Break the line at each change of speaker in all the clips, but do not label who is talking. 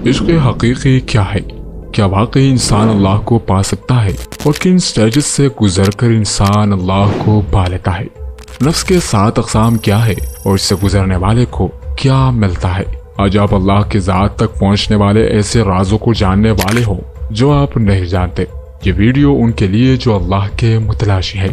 عشق حقیقی کیا ہے؟ کیا واقعی انسان اللہ کو پا سکتا ہے؟ اور کن سٹیجز سے گزر کر انسان اللہ کو پا لیتا ہے؟ نفس کے 7 اقسام کیا ہے اور اس سے گزرنے والے کو کیا ملتا ہے؟ آج آپ اللہ کی ذات تک پہنچنے والے ایسے رازوں کو جاننے والے ہو جو آپ نہیں جانتے۔ یہ ویڈیو ان کے لیے جو اللہ کے متلاشی ہے۔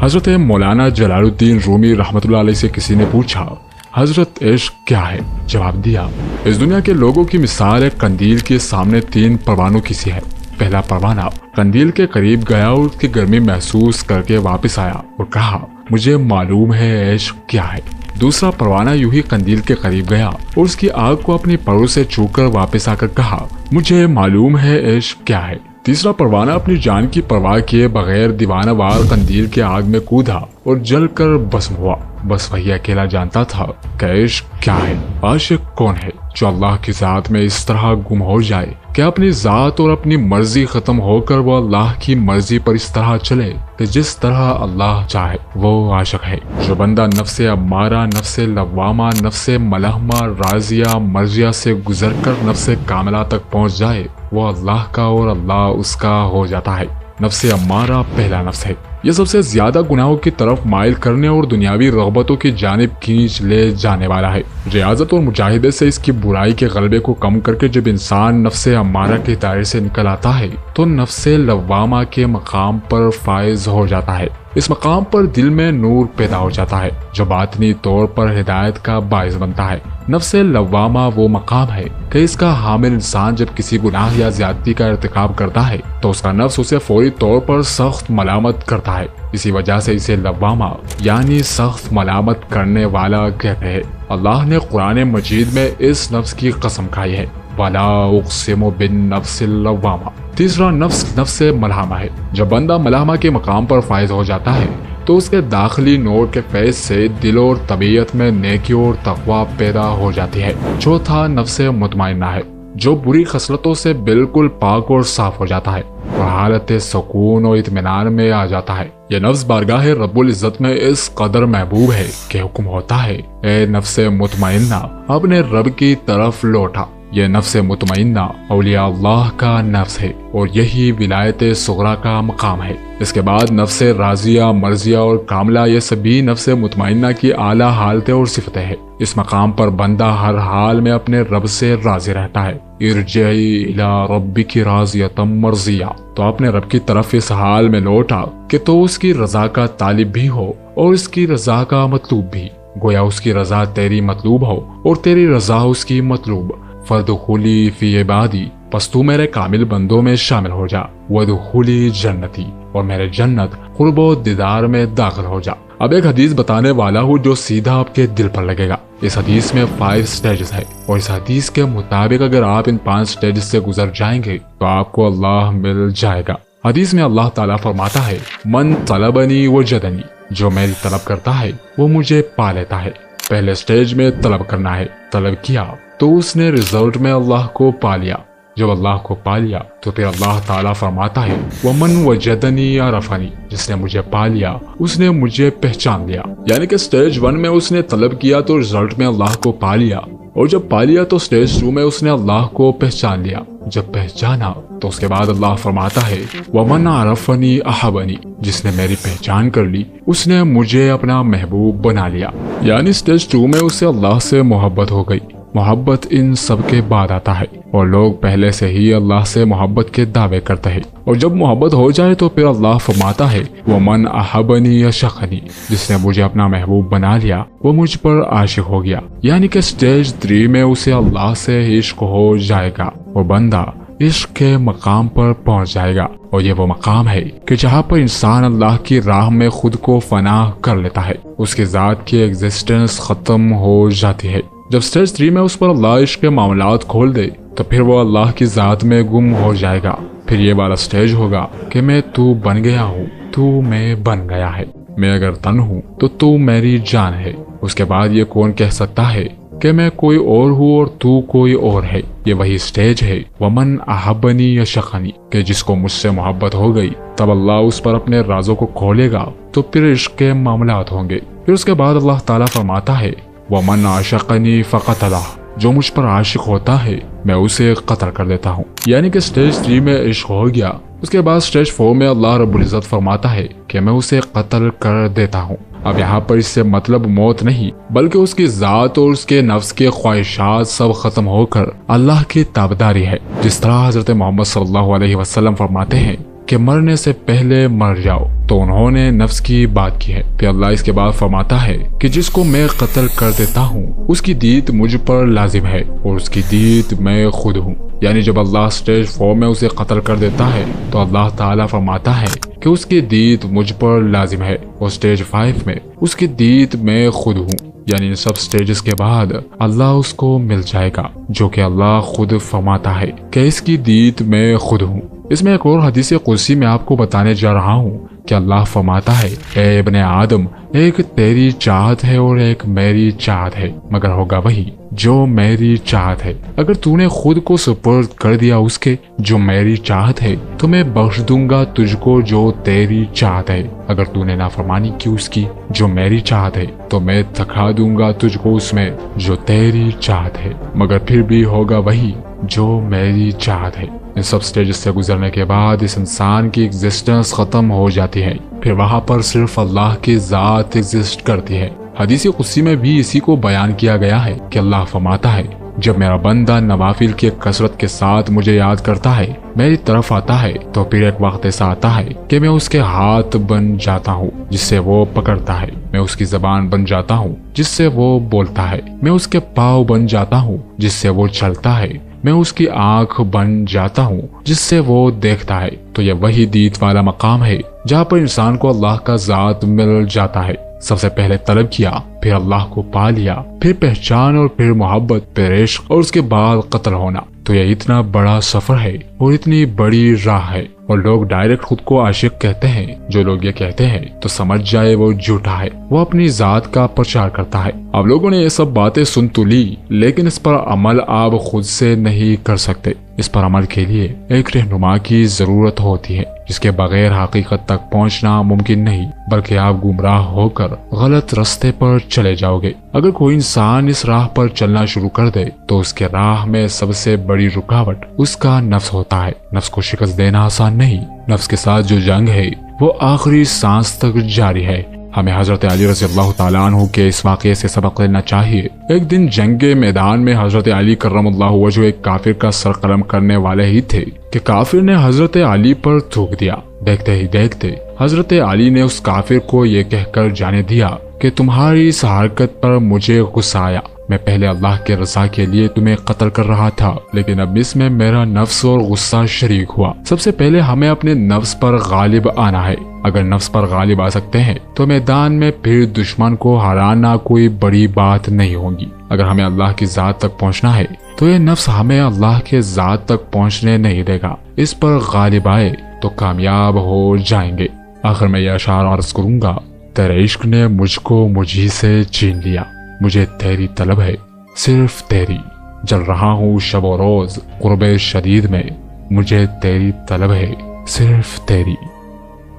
حضرت مولانا جلال الدین رومی رحمۃ اللہ علیہ سے کسی نے پوچھا، حضرت عشق کیا ہے؟ جواب دیا، اس دنیا کے لوگوں کی مثال ایک قندیل کے سامنے 3 پروانوں کی سی ہے۔ پہلا پروانہ قندیل کے قریب گیا اور اس کی گرمی محسوس کر کے واپس آیا اور کہا، مجھے معلوم ہے عشق کیا ہے۔ دوسرا پروانہ یوں ہی قندیل کے قریب گیا اور اس کی آگ کو اپنی پروں سے چھو کر واپس آ کر کہا، مجھے معلوم ہے عشق کیا ہے۔ تیسرا پروانہ اپنی جان کی پرواہ کیے بغیر دیوانہ وار قندیل کے آگ میں کودا اور جل کر بھسم ہوا۔ بس وہی اکیلا جانتا تھا کہ عشق کیا ہے۔ عاشق کون ہے جو اللہ کی ذات میں اس طرح گم ہو جائے کہ اپنی ذات اور اپنی مرضی ختم ہو کر وہ اللہ کی مرضی پر اس طرح چلے کہ جس طرح اللہ چاہے۔ وہ عاشق ہے جو بندہ نفس امارہ، نفس لوامہ، نفس ملہمہ، راضیہ، مرضیہ سے گزر کر نفس کاملہ تک پہنچ جائے، وہ اللہ کا اور اللہ اس کا ہو جاتا ہے۔ نفس امارہ پہلا نفس ہے۔ یہ سب سے زیادہ گناہوں کی طرف مائل کرنے اور دنیاوی رغبتوں کی جانب کھینچ لے جانے والا ہے۔ ریاضت اور مجاہدے سے اس کی برائی کے غلبے کو کم کر کے جب انسان نفس امارہ کے دائرے سے نکل آتا ہے تو نفس لوامہ کے مقام پر فائز ہو جاتا ہے۔ اس مقام پر دل میں نور پیدا ہو جاتا ہے جو باطنی طور پر ہدایت کا باعث بنتا ہے۔ نفس لوامہ وہ مقام ہے کہ اس کا حامل انسان جب کسی گناہ یا زیادتی کا ارتکاب کرتا ہے تو اس کا نفس اسے فوری طور پر سخت ملامت کرتا ہے۔ اسی وجہ سے اسے لوامہ یعنی سخت ملامت کرنے والا کہتے ہیں۔ اللہ نے قرآن مجید میں اس نفس کی قسم کھائی ہے، وَلَا أُقْسِمُ بِالنَّفْسِ اللَّوَّامَةِ۔ تیسرا نفس نفس ملہمہ ہے۔ جب بندہ ملہمہ کے مقام پر فائز ہو جاتا ہے تو اس کے داخلی نور کے فیض سے دل اور طبیعت میں نیکی اور تقوی پیدا ہو جاتی ہے۔ چوتھا نفس مطمئنہ ہے جو بری خصلتوں سے بالکل پاک اور صاف ہو جاتا ہے اور حالت سکون اور اطمینان میں آ جاتا ہے۔ یہ نفس بارگاہ رب العزت میں اس قدر محبوب ہے کہ حکم ہوتا ہے، اے نفس مطمئنہ اپنے رب کی طرف لوٹا۔ یہ نفس مطمئنہ اولیاء اللہ کا نفس ہے اور یہی ولایت صغریٰ کا مقام ہے۔ اس کے بعد نفس راضیہ، مرضیہ اور کاملہ، یہ سبھی نفس مطمئنہ کی اعلیٰ حالتیں اور صفتیں ہیں۔ اس مقام پر بندہ ہر حال میں اپنے رب سے راضی رہتا ہے۔ ارجعی الی ربک راضیۃ مرضیہ، تو اپنے رب کی طرف اس حال میں لوٹا کہ تو اس کی رضا کا طالب بھی ہو اور اس کی رضا کا مطلوب بھی، گویا اس کی رضا تیری مطلوب ہو اور تیری رضا اس کی مطلوب۔ فَادْخُلِی فِی عِبَادِی، پس تو میرے کامل بندوں میں شامل ہو جا، وَادْخُلِی جنتی، اور میرے جنت قرب و دیدار میں داخل ہو جا۔ اب ایک حدیث بتانے والا ہوں جو سیدھا آپ کے دل پر لگے گا۔ اس حدیث میں 5 سٹیجز ہے اور اس حدیث کے مطابق اگر آپ ان 5 سٹیجز سے گزر جائیں گے تو آپ کو اللہ مل جائے گا۔ حدیث میں اللہ تعالیٰ فرماتا ہے، من طلبنی وجدنی، جو میری طلب کرتا ہے وہ مجھے پا لیتا ہے۔ پہلے سٹیج میں طلب کرنا ہے، طلب کیا تو اس نے رزلٹ میں اللہ کو پا لیا۔ جب اللہ کو پا لیا تو پھر اللہ تعالیٰ فرماتا ہے، وَمَنْ وَجَدَنِي عَرَفَنِي، جس نے مجھے پا لیا اس نے مجھے پہچان لیا۔ یعنی کہ سٹیج 1 میں اس نے طلب کیا تو رزلٹ میں اللہ کو پا لیا، اور جب پا لیا تو سٹیج 2 میں اس نے اللہ کو پہچان لیا۔ جب پہچانا تو اس کے بعد اللہ فرماتا ہے، وَمَنْ عَرَفَنِي أَحَبَنِي، جس نے میری پہچان کر لی اس نے مجھے اپنا محبوب بنا لیا۔ یعنی سٹیج 2 میں اسے اللہ سے محبت ہو گئی۔ محبت ان سب کے بعد آتا ہے اور لوگ پہلے سے ہی اللہ سے محبت کے دعوے کرتے ہیں، اور جب محبت ہو جائے تو پھر اللہ فرماتا ہے، وَمَنْ أَحَبَنِي أَشَقَنِي، جس نے مجھے اپنا محبوب بنا لیا وہ مجھ پر عاشق ہو گیا۔ یعنی کہ سٹیج 3 میں اسے اللہ سے عشق ہو جائے گا اور بندہ عشق کے مقام پر پہنچ جائے گا، اور یہ وہ مقام ہے کہ جہاں پر انسان اللہ کی راہ میں خود کو فنا کر لیتا ہے، اس کی ذات کی ایگزسٹنس ختم ہو جاتی ہے۔ جب سٹیج 3 میں اس پر اللہ عشق کے معاملات کھول دے تو پھر وہ اللہ کی ذات میں گم ہو جائے گا۔ پھر یہ والا سٹیج ہوگا کہ میں تو بن گیا ہوں، تو میں بن گیا ہے، میں اگر تن ہوں تو تو میری جان ہے۔ اس کے بعد یہ کون کہہ سکتا ہے کہ کہ میں کوئی اور ہوں اور تو کوئی اور ہے، یہ وہی سٹیج ہے ومن احبنی یشقنی، کہ جس کو مجھ سے محبت ہو گئی تب اللہ اس پر اپنے رازوں کو کھولے گا، تو پھر عشق کے معاملات ہوں گے۔ پھر اس کے بعد اللہ تعالیٰ فرماتا ہے ومن عاشقنی فقتلہ، جو مجھ پر عاشق ہوتا ہے میں اسے قتل کر دیتا ہوں۔ یعنی کہ سٹیج 3 میں عشق ہو گیا، اس کے بعد سٹیج 4 میں اللہ رب العزت فرماتا ہے کہ میں اسے قتل کر دیتا ہوں۔ اب یہاں پر اس سے مطلب موت نہیں، بلکہ اس کی ذات اور اس کے نفس کے خواہشات سب ختم ہو کر اللہ کی تابعداری ہے۔ جس طرح حضرت محمد صلی اللہ علیہ وسلم فرماتے ہیں کہ مرنے سے پہلے مر جاؤ، تو انہوں نے نفس کی بات کی ہے۔ پھر اللہ اس کے بعد فرماتا ہے کہ جس کو میں قتل کر دیتا ہوں اس کی دیت مجھ پر لازم ہے اور اس کی دیت میں خود ہوں۔ یعنی جب اللہ سٹیج 4 میں اسے قتل کر دیتا ہے تو اللہ تعالیٰ فرماتا ہے کہ اس کی دیت مجھ پر لازم ہے، اور سٹیج 5 میں اس کی دیت میں خود ہوں۔ یعنی ان سب سٹیجز کے بعد اللہ اس کو مل جائے گا، جو کہ اللہ خود فرماتا ہے کہ اس کی دیت میں خود ہوں۔ اس میں ایک اور حدیث قدسی میں آپ کو بتانے جا رہا ہوں کہ اللہ فرماتا ہے اے ابن آدم، ایک تیری چاہت ہے اور ایک میری چاہت ہے، مگر ہوگا وہی جو میری چاہت ہے۔ اگر تو نے خود کو سپرد کر دیا اس کے جو میری چاہت ہے تو میں بخش دوں گا تجھ کو جو تیری چاہت ہے۔ اگر تو نے نافرمانی کی اس کی جو میری چاہت ہے تو میں تھکا دوں گا تجھ کو اس میں جو تیری چاہت ہے، مگر پھر بھی ہوگا وہی جو میری چاہت ہے۔ ان سب سٹیجز سے گزرنے کے بعد اس انسان کی ایگزسٹنس ختم ہو جاتی ہے، پھر وہاں پر صرف اللہ کی ذات ایگزسٹ کرتی ہے۔ حدیث قدسی میں بھی اسی کو بیان کیا گیا ہے کہ اللہ فرماتا ہے جب میرا بندہ نوافل کی کثرت کے ساتھ مجھے یاد کرتا ہے، میری طرف آتا ہے، تو پھر ایک وقت ایسا آتا ہے کہ میں اس کے ہاتھ بن جاتا ہوں جس سے وہ پکڑتا ہے، میں اس کی زبان بن جاتا ہوں جس سے وہ بولتا ہے، میں اس کے پاؤں بن جاتا ہوں جس سے وہ چلتا ہے، میں اس کی آنکھ بن جاتا ہوں جس سے وہ دیکھتا ہے۔ تو یہ وہی دیت والا مقام ہے جہاں پر انسان کو اللہ کا ذات مل جاتا ہے۔ سب سے پہلے طلب کیا، پھر اللہ کو پا لیا، پھر پہچان اور پھر محبت، پھر عشق اور اس کے بعد قتل ہونا۔ تو یہ اتنا بڑا سفر ہے اور اتنی بڑی راہ ہے، اور لوگ ڈائریکٹ خود کو عاشق کہتے ہیں۔ جو لوگ یہ کہتے ہیں تو سمجھ جائے وہ جھوٹا ہے، وہ اپنی ذات کا پرچار کرتا ہے۔ اب لوگوں نے یہ سب باتیں سن تو لی، لیکن اس پر عمل آپ خود سے نہیں کر سکتے۔ اس پر عمل کے لیے ایک رہنما کی ضرورت ہوتی ہے جس کے بغیر حقیقت تک پہنچنا ممکن نہیں، بلکہ آپ گمراہ ہو کر غلط راستے پر چلے جاؤ گے۔ اگر کوئی انسان اس راہ پر چلنا شروع کر دے تو اس کے راہ میں سب سے بڑی رکاوٹ اس کا نفس ہوتا ہے۔ نفس کو شکست دینا آسان نہیں، نفس کے ساتھ جو جنگ ہے وہ آخری سانس تک جاری ہے۔ ہمیں حضرت علی رضی اللہ تعالیٰ عنہ کے اس واقعے سے سبق لینا چاہیے۔ ایک دن جنگ میدان میں حضرت علی کرم اللہ وجہ ایک کافر کا سر قلم کرنے والے ہی تھے کہ کافر نے حضرت علی پر تھوک دیا۔ دیکھتے ہی دیکھتے حضرت علی نے اس کافر کو یہ کہہ کر جانے دیا کہ تمہاری اس حرکت پر مجھے غصہ آیا، میں پہلے اللہ کے رضا کے لیے تمہیں قتل کر رہا تھا، لیکن اب اس میں میرا نفس اور غصہ شریک ہوا۔ سب سے پہلے ہمیں اپنے نفس پر غالب آنا ہے۔ اگر نفس پر غالب آ سکتے ہیں تو میدان میں پھر دشمن کو ہرانا کوئی بڑی بات نہیں ہوگی۔ اگر ہمیں اللہ کی ذات تک پہنچنا ہے تو یہ نفس ہمیں اللہ کے ذات تک پہنچنے نہیں دے گا۔ اس پر غالب آئے تو کامیاب ہو جائیں گے۔ آخر میں یہ اشعار عرض کروں گا، تیرے عشق نے مجھ کو مجھی سے چھین لیا، مجھے تیری طلب ہے صرف تیری، جل رہا ہوں شب و روز قرب شدید میں، مجھے تیری طلب ہے صرف تیری۔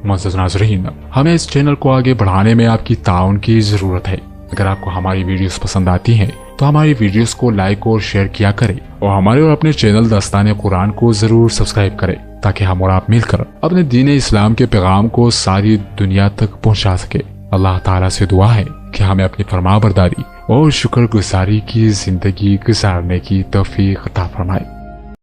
معزز ناظرین، ہمیں اس چینل کو آگے بڑھانے میں آپ کی تعاون کی ضرورت ہے۔ اگر آپ کو ہماری ویڈیوز پسند آتی ہیں تو ہماری ویڈیوز کو لائک اور شیئر کیا کریں، اور ہمارے اور اپنے چینل داستان قرآن کو ضرور سبسکرائب کریں تاکہ ہم اور آپ مل کر اپنے دین اسلام کے پیغام کو ساری دنیا تک پہنچا سکے۔ اللہ تعالیٰ سے دعا ہے کہ ہمیں اپنی فرما برداری اور شکر گزاری کی زندگی گزارنے کی توفیق عطا فرمائے۔